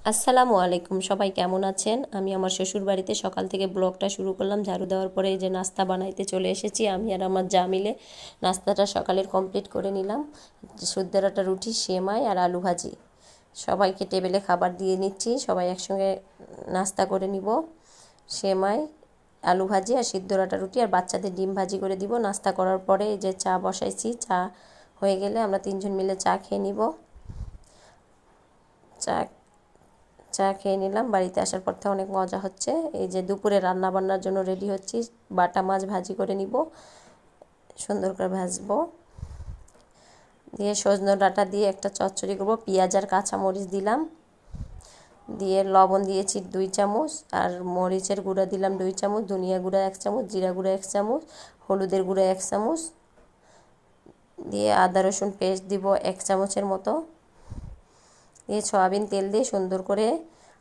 আসসালামু আলাইকুম, সবাই কেমন আছেন? আমি আমার শ্বশুর বাড়িতে সকাল থেকে ব্লগটা শুরু করলাম। ঝাড়ু দেওয়ার পরে এই যে নাস্তা বানাইতে চলে এসেছি। আমি আর আমার যা মিলে নাস্তাটা সকালের কমপ্লিট করে নিলাম। সুদ্দের আটা রুটি, সেমাই আর আলু ভাজি। সবাইকে টেবিলে খাবার দিয়ে নিচ্ছি, সবাই একসঙ্গে নাস্তা করে নিব। সেমাই, আলু ভাজি আর সিদ্ধ আটা রুটি আর বাচ্চাদের ডিম ভাজি করে দিব। নাস্তা করার পরে এই যে চা বসাইছি, চা হয়ে গেলে আমরা তিনজন মিলে চা খেয়ে নিব। চা চা খেয়ে নিলাম। বাড়িতে আসার পর থেকে অনেক মজা হচ্ছে। এই যে দুপুরে রান্না বান্নার জন্য রেডি হচ্ছি। বাটা মাছ ভাজি করে নিব, সুন্দর করে ভাজবো। দিয়ে সজনে ডাঁটা দিয়ে একটা চচ্চড়ি করবো। পেঁয়াজ আর কাঁচামরিচ দিলাম, দিয়ে লবণ দিয়েছি 2 চামচ, আর মরিচের গুঁড়া দিলাম 2 চামচ, ধনিয়া গুঁড়া 1 চামচ, জিরা গুঁড়া 1 চামচ, হলুদের গুঁড়া 1 চামচ, দিয়ে আদা রসুন পেস্ট দিব 1 চামচের মতো। দিয়ে সয়াবিন তেল দিয়ে সুন্দর করে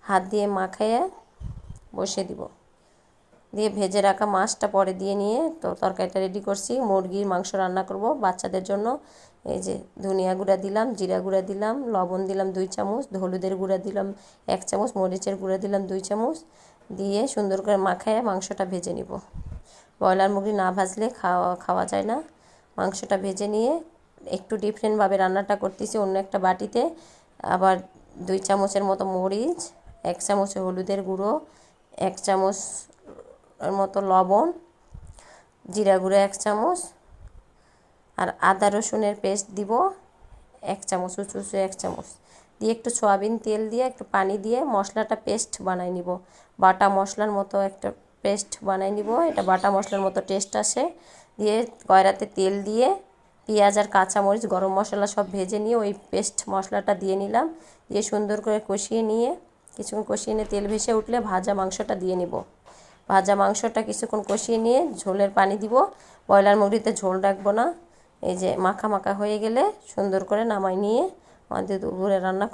হাত দিয়ে মাখাইয়ে বসিয়ে দিব। দিয়ে ভেজে রাখা মাছটা পরে দিয়ে নিয়ে তো তরকারিটা রেডি করছি। মুরগির মাংস রান্না করব বাচ্চাদের জন্য। এই যে ধনিয়া গুঁড়া দিলাম, জিরা গুঁড়া দিলাম, লবণ দিলাম 2 চামচ, হলুদের গুঁড়া দিলাম 1 চামচ, মরিচের গুঁড়া দিলাম 2 চামচ, দিয়ে সুন্দর করে মাখাইয়ে মাংসটা ভেজে নিব। ব্রয়লার মুরগি না ভাজলে খাওয়া যায় না। মাংসটা ভেজে নিয়ে একটু ডিফারেন্টভাবে রান্নাটা করতেছি অন্য একটা বাটিতে। আবার 2 চামচের মতো মরিচ, 1 চামচ হলুদের গুঁড়ো, 1 চামচ মতো লবণ, জিরা গুঁড়ো 1 চামচ, আর আদা রসুনের পেস্ট দিব 1 চামচ, উঁচু 1 চামচ দিয়ে একটু সয়াবিন তেল দিয়ে একটু পানি দিয়ে মশলাটা পেস্ট বানাই নিব। বাটা মশলার মতো একটা পেস্ট বানাই নিব। এটা বাটা মশলার মতো টেস্ট আসে। দিয়ে কড়াইতে তেল দিয়ে পেঁয়াজ আর কাঁচামরিচ, গরম মশলা সব ভেজে নিয়ে ওই পেস্ট মশলাটা দিয়ে নিলাম। দিয়ে সুন্দর করে কষিয়ে নিয়ে কিছুক্ষণ কষিয়ে নিয়ে তেল ভেসে উঠলে ভাজা মাংসটা দিয়ে নিব। ভাজা মাংসটা কিছুক্ষণ কষিয়ে নিয়ে ঝোলের পানি দিব। ব্রয়লার মুরগিতে ঝোল রাখবো না। এই যে মাখা মাখা হয়ে গেলে সুন্দর করে নামাই নিয়ে আমাদের দুপুরে রান্না